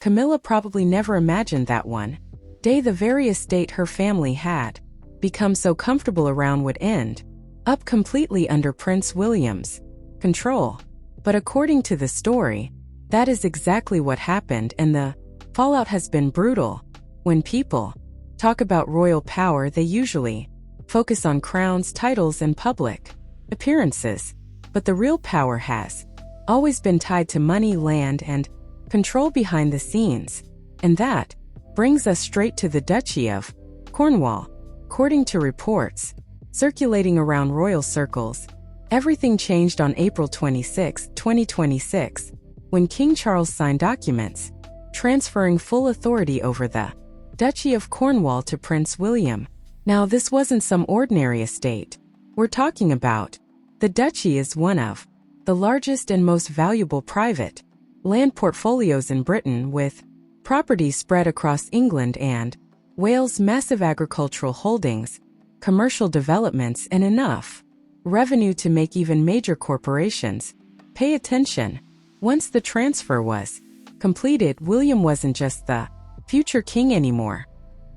Camilla probably never imagined that one day the very estate her family had become so comfortable around would end up completely under Prince William's control. But according to the story, that is exactly what happened, and the fallout has been brutal. When people talk about royal power, they usually focus on crowns, titles, and public appearances. But the real power has always been tied to money, land, and control behind the scenes. And that brings us straight to the Duchy of Cornwall. According to reports circulating around royal circles, everything changed on April 26, 2026, when King Charles signed documents transferring full authority over the Duchy of Cornwall to Prince William. Now, this wasn't some ordinary estate. We're talking about the duchy is one of the largest and most valuable private land portfolios in Britain, with properties spread across England and Wales, massive agricultural holdings, commercial developments, and enough revenue to make even major corporations pay attention. Once the transfer was completed, William wasn't just the future king anymore.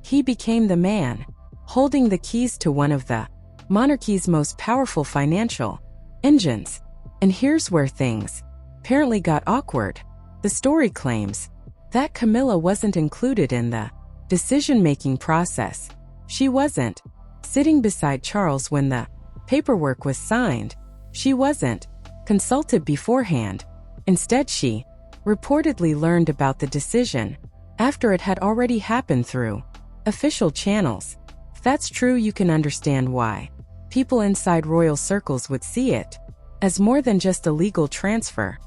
He became the man holding the keys to one of the monarchy's most powerful financial engines. And here's where things apparently got awkward. The story claims that Camilla wasn't included in the decision-making process. She wasn't sitting beside Charles when the paperwork was signed. She wasn't consulted beforehand. Instead, she reportedly learned about the decision after it had already happened through official channels. If that's true, you can understand why people inside royal circles would see it as more than just a legal transfer,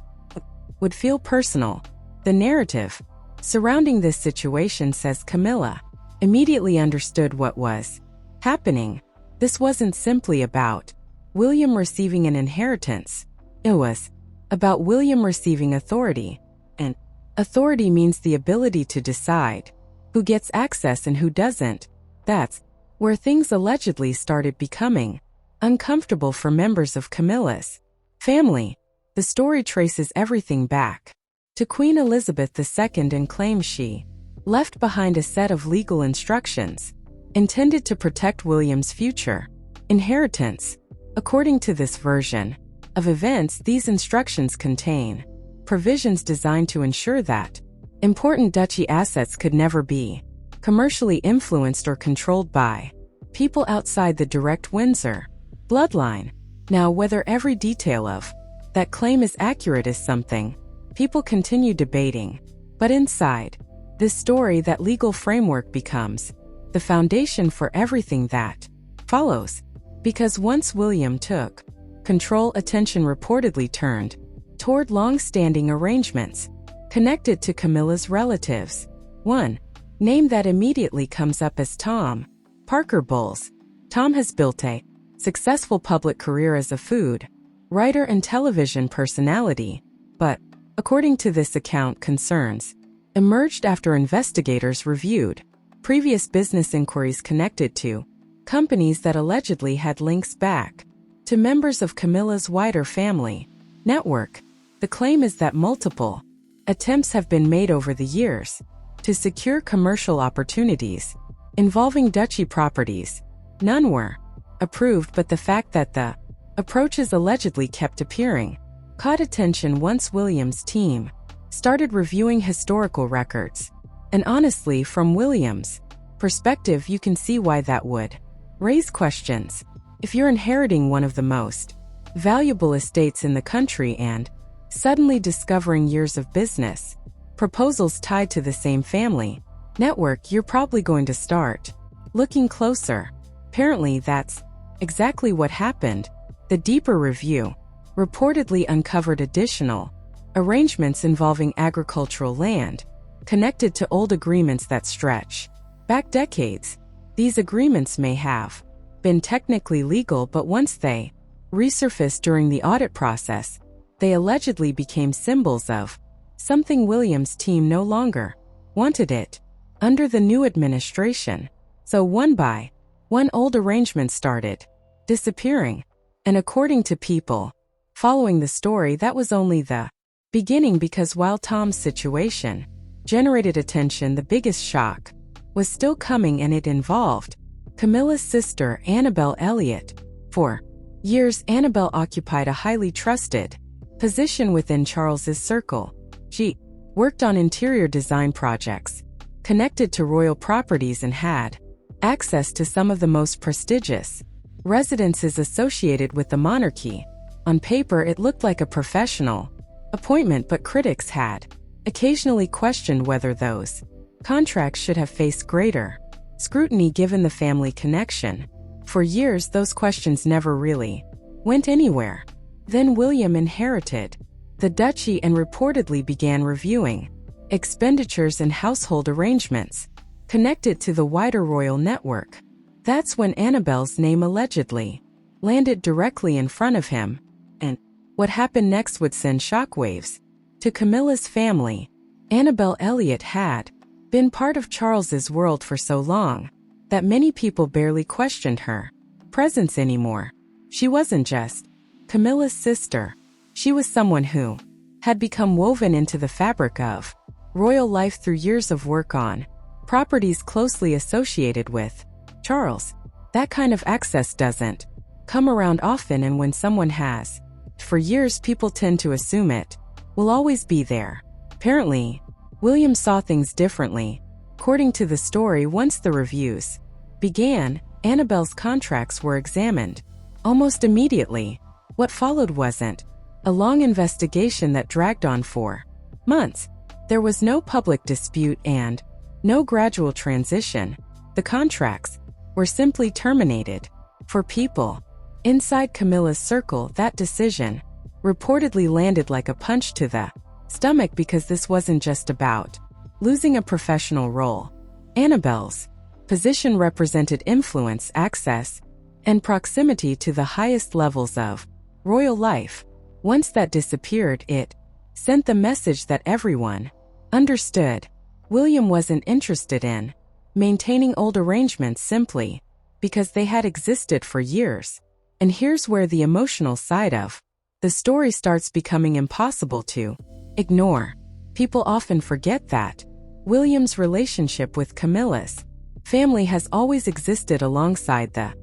would feel personal. The narrative surrounding this situation says Camilla immediately understood what was happening. This wasn't simply about William receiving an inheritance. It was about William receiving authority. And authority means the ability to decide who gets access and who doesn't. That's where things allegedly started becoming uncomfortable for members of Camilla's family. The story traces everything back to Queen Elizabeth II and claims she left behind a set of legal instructions intended to protect William's future inheritance. According to this version of events, these instructions contain provisions designed to ensure that important duchy assets could never be commercially influenced or controlled by people outside the direct Windsor bloodline. Now, whether every detail of that claim is accurate is something people continue debating. But inside this story, that legal framework becomes the foundation for everything that follows. Because once William took control, attention reportedly turned toward long-standing arrangements connected to Camilla's relatives. One name that immediately comes up is Tom Parker Bowles. Tom has built a successful public career as a food writer and television personality, but according to this account, concerns emerged after investigators reviewed previous business inquiries connected to companies that allegedly had links back to members of Camilla's wider family network. The claim is that multiple attempts have been made over the years to secure commercial opportunities involving duchy properties. None were approved, but the fact that the approaches allegedly kept appearing caught attention once William's team started reviewing historical records. And honestly, from William's perspective, you can see why that would raise questions. If you're inheriting one of the most valuable estates in the country and suddenly discovering years of business proposals tied to the same family network, you're probably going to start looking closer. Apparently, that's exactly what happened. The deeper review reportedly uncovered additional arrangements involving agricultural land connected to old agreements that stretch back decades. These agreements may have been technically legal, but once they resurfaced during the audit process, they allegedly became symbols of something William's team no longer wanted it under the new administration. So one by one, old arrangements started disappearing. And according to people following the story, that was only the beginning, because while Tom's situation generated attention, the biggest shock was still coming, and it involved Camilla's sister, Annabelle Elliott. For years, Annabelle occupied a highly trusted position within Charles's circle. She worked on interior design projects, connected to royal properties, and had access to some of the most prestigious residences associated with the monarchy. On paper, it looked like a professional appointment, but critics had occasionally questioned whether those contracts should have faced greater scrutiny given the family connection. For years, those questions never really went anywhere. Then William inherited the duchy and reportedly began reviewing expenditures and household arrangements connected to the wider royal network. That's when Annabelle's name allegedly landed directly in front of him, and what happened next would send shockwaves to Camilla's family. Annabelle Elliott had been part of Charles's world for so long that many people barely questioned her presence anymore. She wasn't just Camilla's sister. She was someone who had become woven into the fabric of royal life through years of work on properties closely associated with Charles. That kind of access doesn't come around often, and when someone has for years, people tend to assume it will always be there. Apparently, William saw things differently. According to the story, once the reviews began, Annabelle's contracts were examined almost immediately. What followed wasn't a long investigation that dragged on for months. There was no public dispute and no gradual transition. The contracts were simply terminated. For people inside Camilla's circle, that decision reportedly landed like a punch to the stomach, because this wasn't just about losing a professional role. Annabelle's position represented influence, access, and proximity to the highest levels of royal life. Once that disappeared, it sent the message that everyone understood William wasn't interested in maintaining old arrangements simply because they had existed for years. And here's where the emotional side of the story starts becoming impossible to ignore. People often forget that William's relationship with Camilla's family has always existed alongside the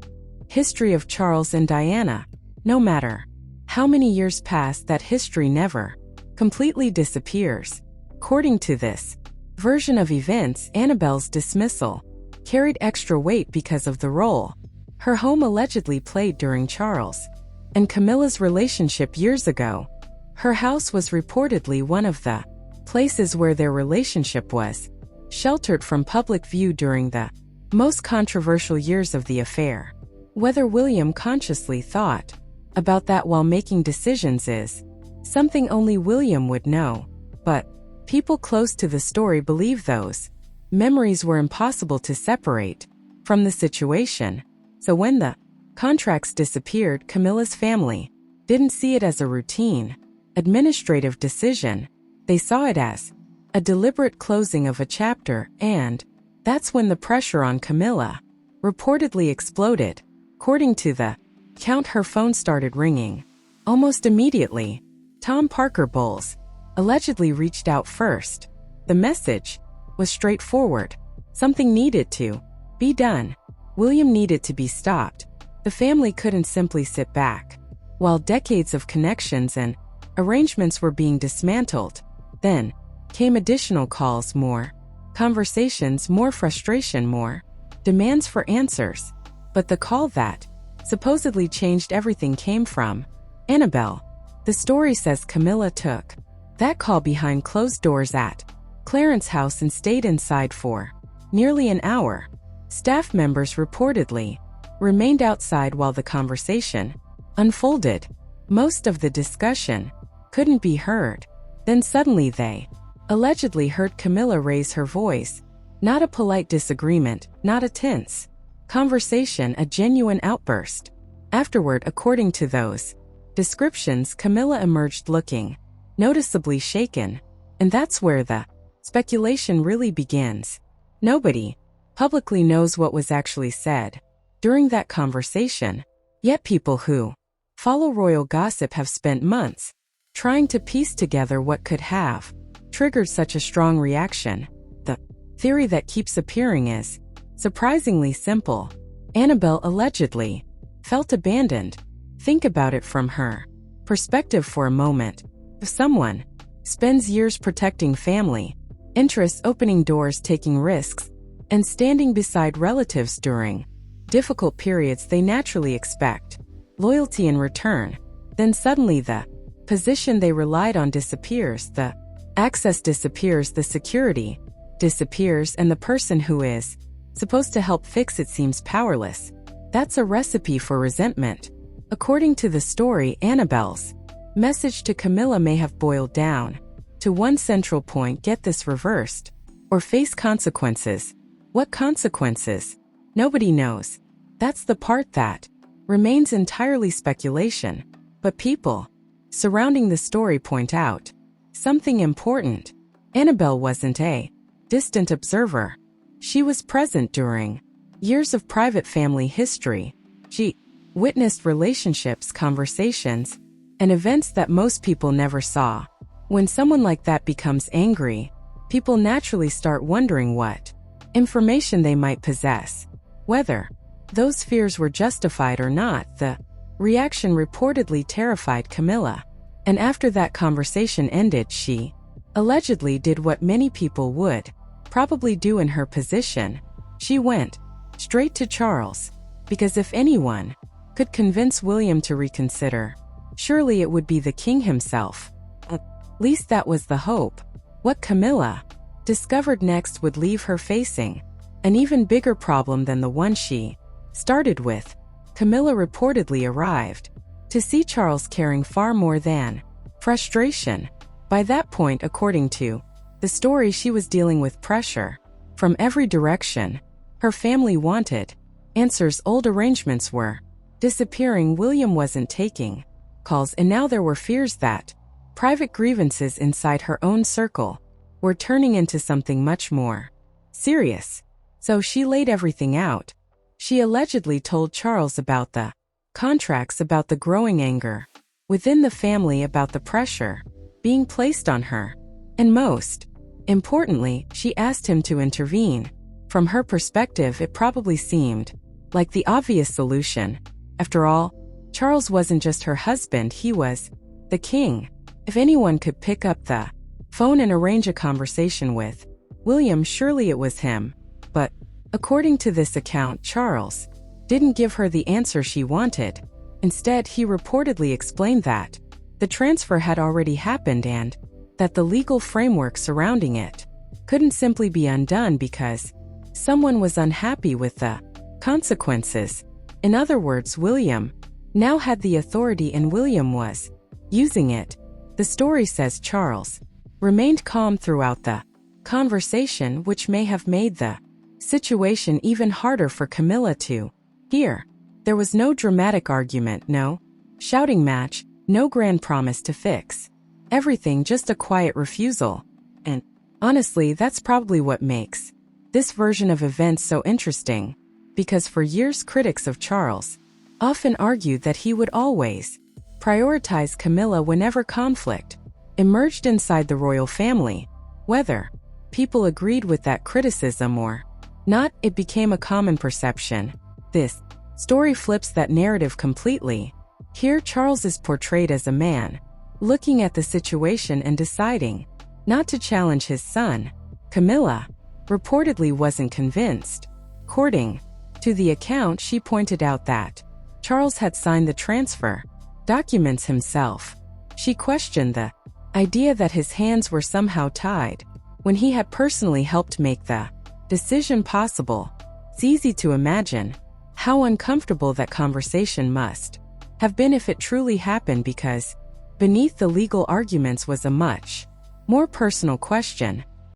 history of Charles and Diana. No matter how many years pass, that history never completely disappears. According to this version of events, Annabelle's dismissal carried extra weight because of the role her home allegedly played during Charles and Camilla's relationship years ago. Her house was reportedly one of the places where their relationship was sheltered from public view during the most controversial years of the affair. Whether William consciously thought about that while making decisions is something only William would know, but people close to the story believe those memories were impossible to separate from the situation. So when the contracts disappeared, Camilla's family didn't see it as a routine administrative decision. They saw it as a deliberate closing of a chapter, and that's when the pressure on Camilla reportedly exploded. According to the account, her phone started ringing almost immediately. Tom Parker Bowles allegedly reached out first. The message was straightforward. Something needed to be done. William needed to be stopped. The family couldn't simply sit back while decades of connections and arrangements were being dismantled. Then came additional calls, more conversations, more frustration, more demands for answers. But the call that supposedly changed everything came from Annabelle. The story says Camilla took that call behind closed doors at Clarence's house and stayed inside for nearly an hour. Staff members reportedly remained outside while the conversation unfolded. Most of the discussion couldn't be heard. Then suddenly they allegedly heard Camilla raise her voice. Not a polite disagreement, not a tense conversation, a genuine outburst. Afterward, according to those descriptions, Camilla emerged looking noticeably shaken. And that's where the speculation really begins. Nobody publicly knows what was actually said during that conversation, yet people who follow royal gossip have spent months trying to piece together what could have triggered such a strong reaction? The theory that keeps appearing is surprisingly simple. Annabelle allegedly felt abandoned. Think about it from her perspective for a moment. If someone spends years protecting family interests, opening doors, taking risks, and standing beside relatives during difficult periods, they naturally expect loyalty in return. Then suddenly the position they relied on disappears, the access disappears, the security disappears, and the person who is supposed to help fix it seems powerless. That's a recipe for resentment. According to the story, Annabelle's message to Camilla may have boiled down to one central point: get this reversed, or face consequences. What consequences? Nobody knows. That's the part that remains entirely speculation. But people surrounding the story point out something important. Annabelle wasn't a distant observer. She was present during years of private family history. She witnessed relationships, conversations, and events that most people never saw. When someone like that becomes angry, people naturally start wondering what information they might possess. Whether those fears were justified or not, the reaction reportedly terrified Camilla. And after that conversation ended, she allegedly did what many people would probably do in her position. She went straight to Charles, because if anyone could convince William to reconsider, surely it would be the king himself. At least that was the hope. What Camilla discovered next would leave her facing an even bigger problem than the one she started with. Camilla reportedly arrived to see Charles carrying far more than frustration. By that point, according to the story, she was dealing with pressure from every direction. Her family wanted answers. Old arrangements were disappearing. William wasn't taking calls, and now there were fears that private grievances inside her own circle were turning into something much more serious. So she laid everything out. She allegedly told Charles about the contracts, about the growing anger within the family, about the pressure being placed on her, and most importantly, she asked him to intervene. From her perspective, it probably seemed like the obvious solution. After all, Charles wasn't just her husband, he was the king. If anyone could pick up the phone and arrange a conversation with William, surely it was him. But according to this account, Charles didn't give her the answer she wanted. Instead, he reportedly explained that the transfer had already happened and that the legal framework surrounding it couldn't simply be undone because someone was unhappy with the consequences. In other words, William now had the authority and William was using it. The story says Charles remained calm throughout the conversation, which may have made the situation even harder for Camilla to hear. There was no dramatic argument, no shouting match, no grand promise to fix everything, just a quiet refusal. And honestly, that's probably what makes this version of events so interesting, because for years critics of Charles often argued that he would always prioritize Camilla whenever conflict emerged inside the royal family. Whether people agreed with that criticism or not, it became a common perception. This story flips that narrative completely. Here, Charles is portrayed as a man looking at the situation and deciding not to challenge his son. Camilla reportedly wasn't convinced. According to the account, she pointed out that Charles had signed the transfer documents himself. She questioned the idea that his hands were somehow tied when he had personally helped make the decision possible. It's easy to imagine how uncomfortable that conversation must have been if it truly happened, because beneath the legal arguments was a much more personal question.